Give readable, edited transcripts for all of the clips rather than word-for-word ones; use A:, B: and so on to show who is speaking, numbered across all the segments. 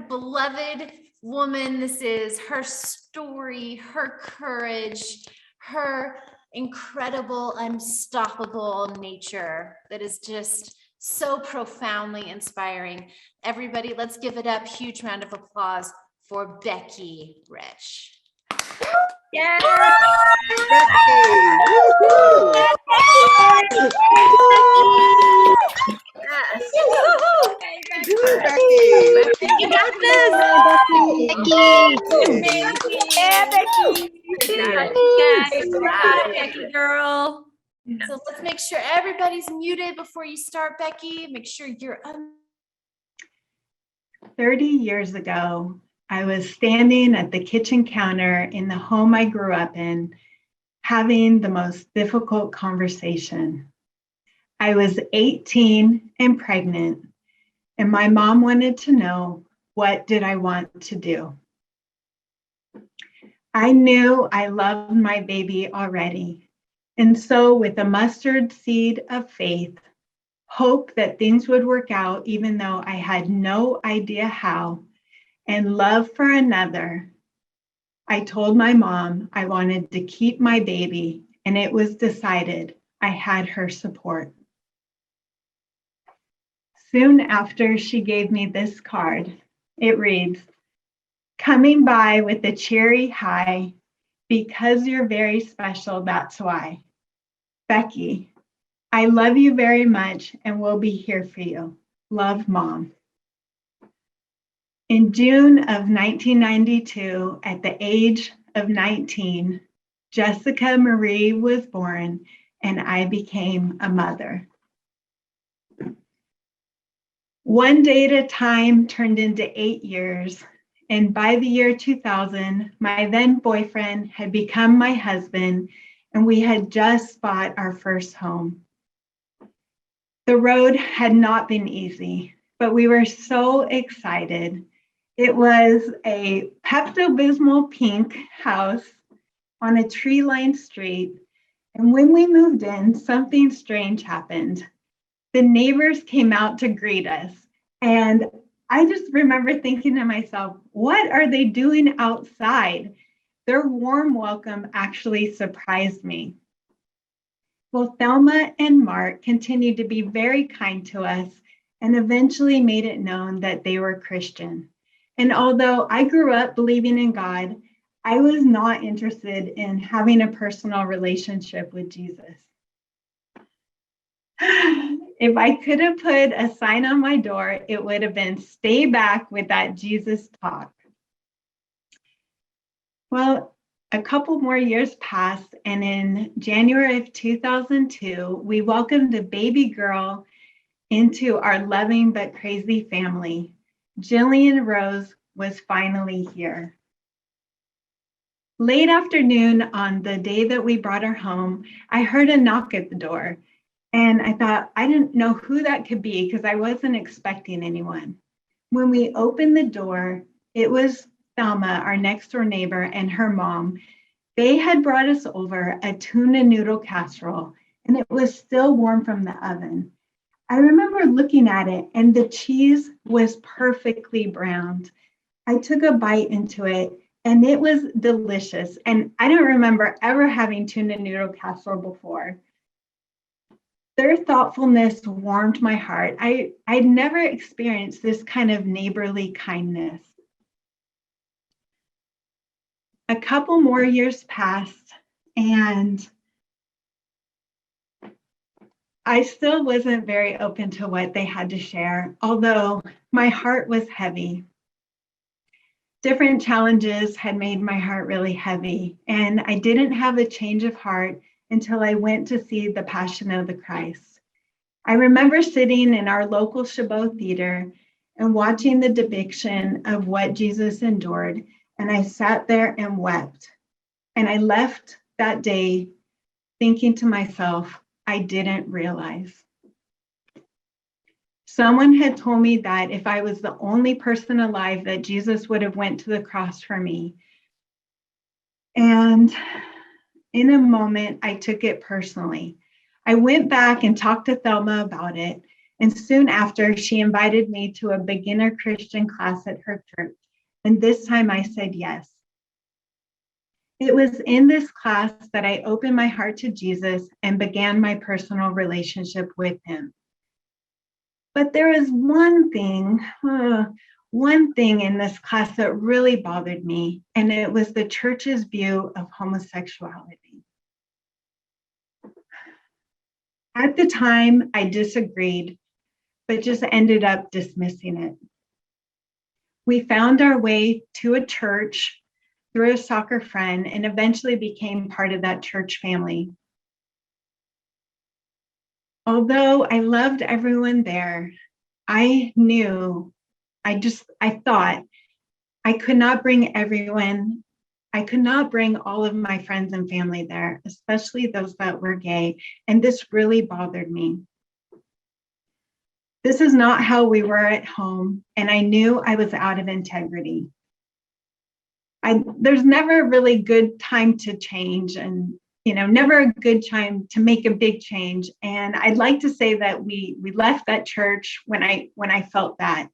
A: a beloved woman. This is her story, her courage, her incredible, unstoppable nature that is just so profoundly inspiring. Everybody, let's give it up. Huge round of applause for Becky Rich.
B: Yeah.
C: Becky.
B: You got this.
A: Becky girl. So let's make sure everybody's muted before you start, Becky. Make sure you're
D: 30 years ago, I was standing at the kitchen counter in the home I grew up in, having the most difficult conversation. I was 18 and pregnant, and my mom wanted to know, what did I want to do? I knew I loved my baby already. And so with a mustard seed of faith, hope that things would work out, even though I had no idea how, and love for another, I told my mom I wanted to keep my baby, and it was decided. I had her support. Soon after, she gave me this card. It reads, "Coming by with a cheery hi, because you're very special, that's why. Becky, I love you very much and will be here for you. Love, Mom." In June of 1992, at the age of 19, Jessica Marie was born and I became a mother. One day at a time turned into 8 years, and by the year 2000, my then boyfriend had become my husband, and we had just bought our first home. The road had not been easy, but we were so excited. It was a Pepto-Bismol pink house on a tree-lined street, and when we moved in, something strange happened. The neighbors came out to greet us, and I just remember thinking to myself, what are they doing outside? Their warm welcome actually surprised me. Well, Thelma and Mark continued to be very kind to us and eventually made it known that they were Christian. And although I grew up believing in God, I was not interested in having a personal relationship with Jesus. If I could have put a sign on my door, it would have been, "Stay back with that Jesus talk." Well, a couple more years passed, and in January of 2002, we welcomed a baby girl into our loving but crazy family. Jillian Rose was finally here. Late afternoon on the day that we brought her home, I heard a knock at the door. And I thought, I didn't know who that could be because I wasn't expecting anyone. When we opened the door, it was Thelma, our next door neighbor, and her mom. They had brought us over a tuna noodle casserole, and it was still warm from the oven. I remember looking at it, and the cheese was perfectly browned. I took a bite into it, and it was delicious. And I don't remember ever having tuna noodle casserole before. Their thoughtfulness warmed my heart. I'd never experienced this kind of neighborly kindness. A couple more years passed, and I still wasn't very open to what they had to share, although my heart was heavy. Different challenges had made my heart really heavy, and I didn't have a change of heart until I went to see The Passion of the Christ. I remember sitting in our local Chabot theater and watching the depiction of what Jesus endured, and I sat there and wept. And I left that day thinking to myself, I didn't realize. Someone had told me that if I was the only person alive, that Jesus would have went to the cross for me. And in a moment, I took it personally. I went back and talked to Thelma about it, And soon after, she invited me to a beginner Christian class at her church. And this time I said yes. It was in this class that I opened my heart to Jesus and began my personal relationship with him. But there was one thing in this class that really bothered me, and it was the church's view of homosexuality. At the time, I disagreed, but just ended up dismissing it. We found our way to a church through a soccer friend and eventually became part of that church family. Although I loved everyone there, I thought I could not bring everyone, I could not bring all of my friends and family there, especially those that were gay, and this really bothered me. This is not how we were at home, and I knew I was out of integrity. There's never a really good time to change, and never a good time to make a big change. And I'd like to say that we left that church when I felt that.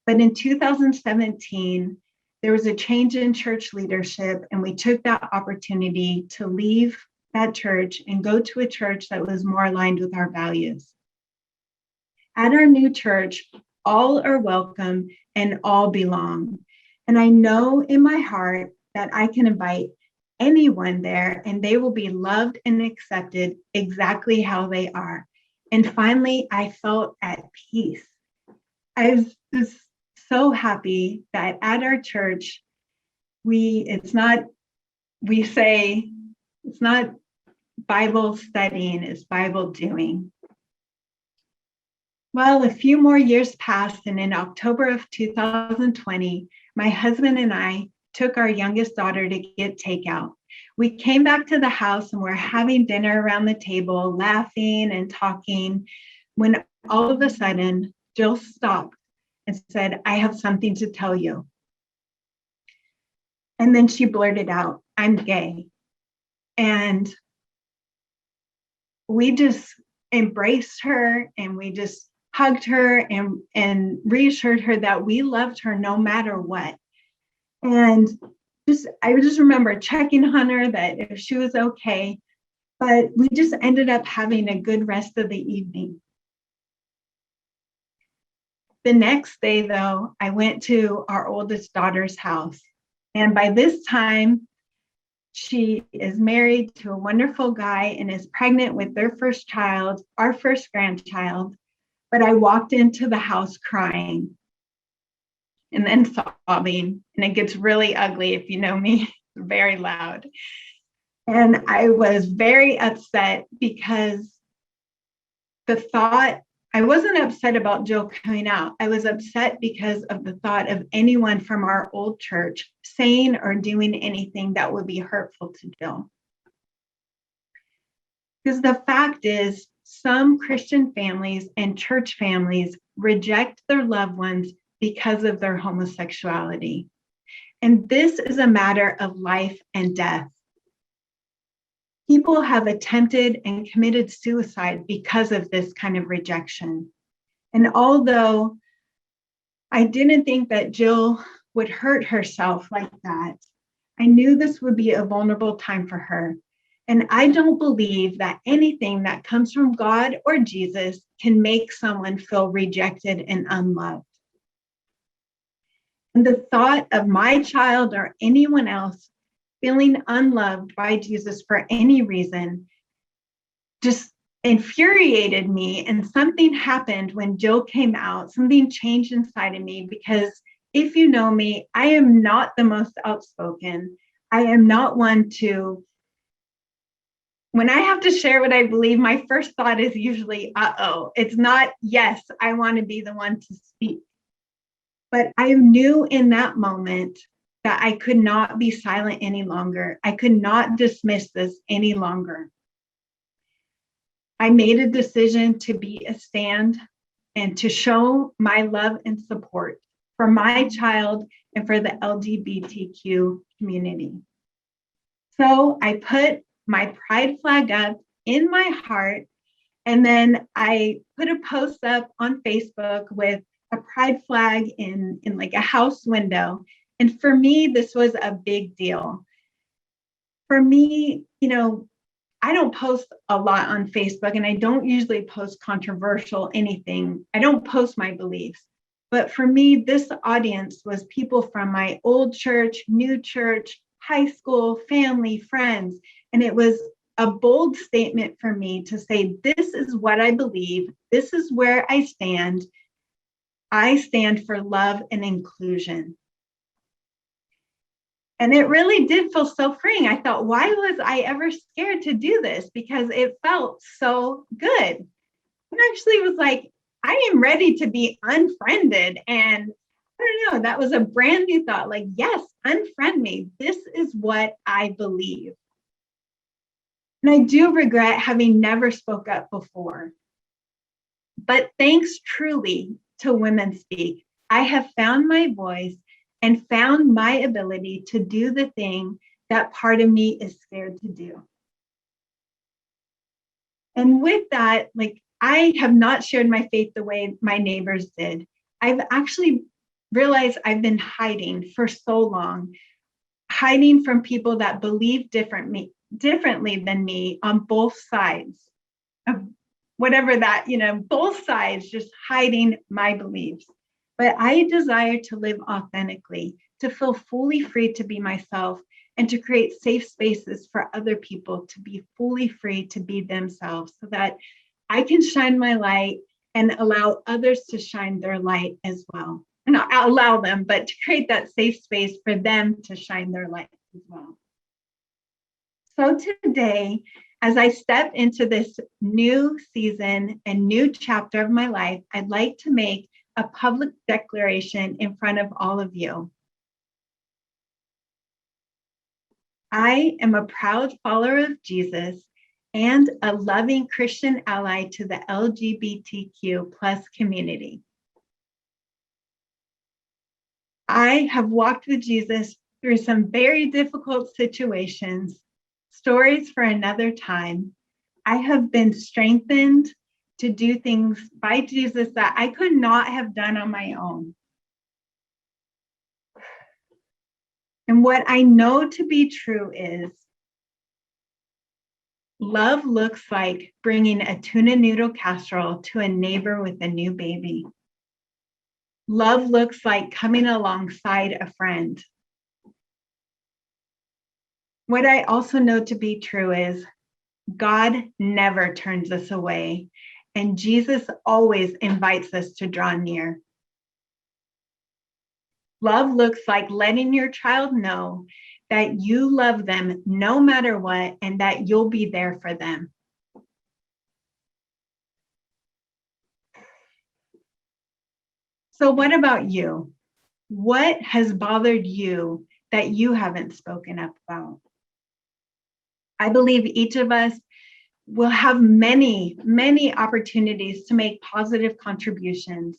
D: But in 2017, there was a change in church leadership, and we took that opportunity to leave that church and go to a church that was more aligned with our values. At our new church, all are welcome and all belong. And I know in my heart that I can invite anyone there and they will be loved and accepted exactly how they are. And finally, I felt at peace. I was just so happy that at our church, it's not Bible studying, it's Bible doing. Well, a few more years passed, and in October of 2020, my husband and I took our youngest daughter to get takeout. We came back to the house and we're having dinner around the table, laughing and talking, when all of a sudden, Jill stopped and said, "I have something to tell you." And then she blurted out, "I'm gay." And we just embraced her and we just hugged her and reassured her that we loved her no matter what. And I just remember checking on her that if she was okay, but we just ended up having a good rest of the evening. The next day, though, I went to our oldest daughter's house. And by this time, she is married to a wonderful guy and is pregnant with their first child, our first grandchild. But I walked into the house crying and then sobbing, and it gets really ugly if you know me, very loud. And I was very upset because I wasn't upset about Jill coming out. I was upset because of the thought of anyone from our old church saying or doing anything that would be hurtful to Jill. Because the fact is, some Christian families and church families reject their loved ones because of their homosexuality. And this is a matter of life and death. People have attempted and committed suicide because of this kind of rejection. And although I didn't think that Jill would hurt herself like that, I knew this would be a vulnerable time for her. And I don't believe that anything that comes from God or Jesus can make someone feel rejected and unloved. And the thought of my child or anyone else feeling unloved by Jesus for any reason just infuriated me. And something happened when Jill came out. Something changed inside of me, because if you know me, I am not the most outspoken. I am not one to, when I have to share what I believe, my first thought is usually, uh-oh. It's not, yes, I want to be the one to speak. But I knew in that moment that I could not be silent any longer. I could not dismiss this any longer. I made a decision to be a stand and to show my love and support for my child and for the LGBTQ community. So I put my pride flag up in my heart, And then I put a post up on Facebook with a pride flag in like a house window. And for me, this was a big deal. For me, I don't post a lot on Facebook, and I don't usually post controversial anything. I don't post my beliefs. But for me, this audience was people from my old church, new church, high school, family, friends. And it was a bold statement for me to say, this is what I believe. This is where I stand. I stand for love and inclusion. And it really did feel so freeing. I thought, why was I ever scared to do this? Because it felt so good. And actually was like, I am ready to be unfriended. And I don't know, that was a brand new thought. Like, yes, unfriend me. This is what I believe. And I do regret having never spoke up before. But thanks truly to Women Speak, I have found my voice and found my ability to do the thing that part of me is scared to do. And with that, like, I have not shared my faith the way my neighbors did. I've actually realized I've been hiding for so long, hiding from people that believe differently than me on both sides of whatever that, both sides, just hiding my beliefs. But I desire to live authentically, to feel fully free to be myself, and to create safe spaces for other people to be fully free to be themselves, so that I can shine my light and allow others to shine their light as well. And not allow them, but to create that safe space for them to shine their light as well. So today, as I step into this new season and new chapter of my life, I'd like to make a public declaration in front of all of you. I am a proud follower of Jesus and a loving Christian ally to the LGBTQ plus community. I have walked with Jesus through some very difficult situations, stories for another time. I have been strengthened to do things by Jesus that I could not have done on my own. And what I know to be true is love looks like bringing a tuna noodle casserole to a neighbor with a new baby. Love looks like coming alongside a friend. What I also know to be true is God never turns us away, and Jesus always invites us to draw near. Love looks like letting your child know that you love them no matter what, and that you'll be there for them. So what about you? What has bothered you that you haven't spoken up about? I believe each of us will have many, many opportunities to make positive contributions.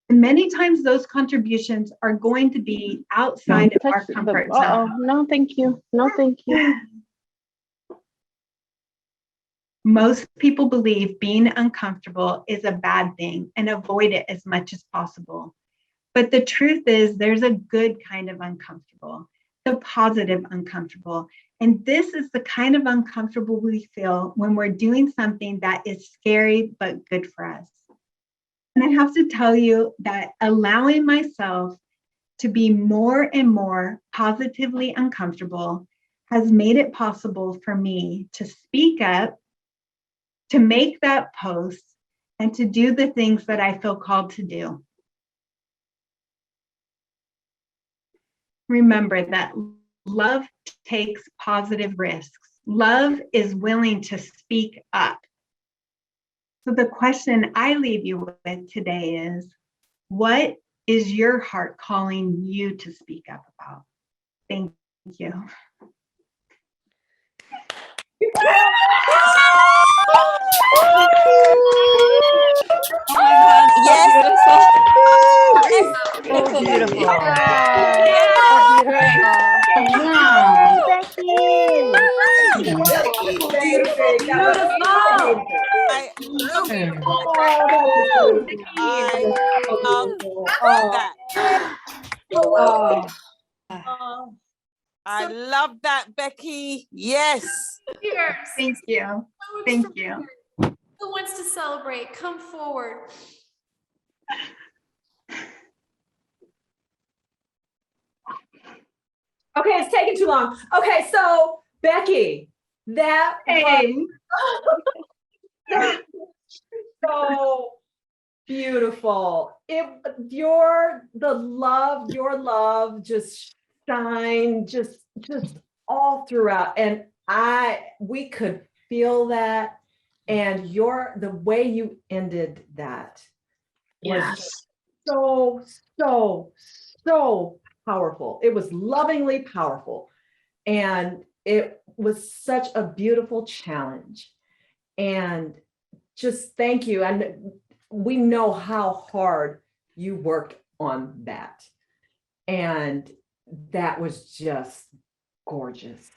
D: And many times those contributions are going to be outside of our comfort zone.
B: No, thank you. No, thank you.
D: Most people believe being uncomfortable is a bad thing and avoid it as much as possible. But the truth is, there's a good kind of uncomfortable, the positive uncomfortable. And this is the kind of uncomfortable we feel when we're doing something that is scary but good for us. And I have to tell you that allowing myself to be more and more positively uncomfortable has made it possible for me to speak up, to make that post, and to do the things that I feel called to do. Remember that love takes positive risks. Love is willing to speak up. So the question I leave you with today is, what is your heart calling you to speak up about? Thank you.
B: Yes.
C: So beautiful.
B: Wow.
C: Becky.
E: Beautiful.
C: Beautiful.
E: Beautiful.
C: I Oh,
E: I love that, Becky. Yes.
A: Cheers.
D: Thank you.
A: So
D: Thank
A: extraordinary.
D: you.
A: Who wants to celebrate? Come forward.
C: okay, it's taking too long. Okay, so Becky, that
D: Hey,
C: was so beautiful. Your love just shined just all throughout. And we could feel that. And the way you ended that was
B: Yes.
C: so, so, so powerful. It was lovingly powerful. And it was such a beautiful challenge. And just thank you. And we know how hard you worked on that. And that was just gorgeous.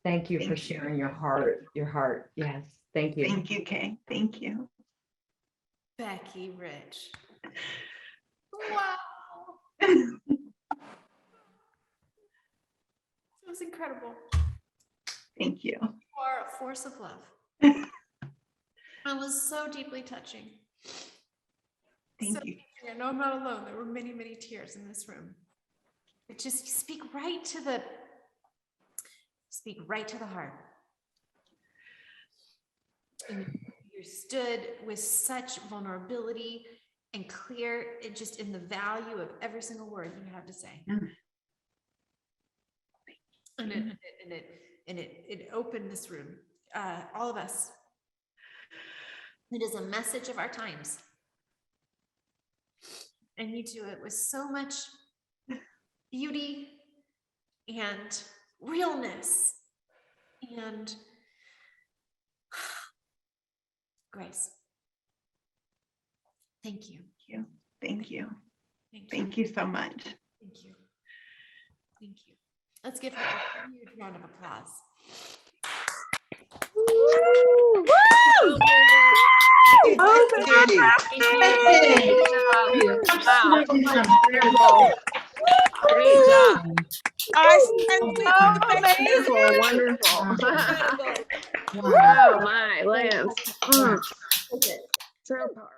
C: Thank you for
D: Thank you.
C: sharing your heart. Yes. Thank you.
D: thank you, Kay. Thank you.
A: Becky Rich. Wow. It was incredible.
D: Thank you.
A: You are a force of love. It was so deeply touching.
D: Thank you.
A: Yeah, no, I'm not alone. There were many, many tears in this room. It just speak right to the heart. And you stood with such vulnerability and clear, it just in the value of every single word you have to say.
D: Mm.
A: And it opened this room, all of us. It is a message of our times. And you do it with so much beauty and realness and grace. Thank you.
D: Thank you.
A: Thank you.
D: Thank you so much.
A: Thank you. Thank you. Let's give her a huge round of applause.
B: Great job.
E: I stand with you, Becky.
B: Wonderful.
E: Incredible.
B: Oh my, Lance. So powerful.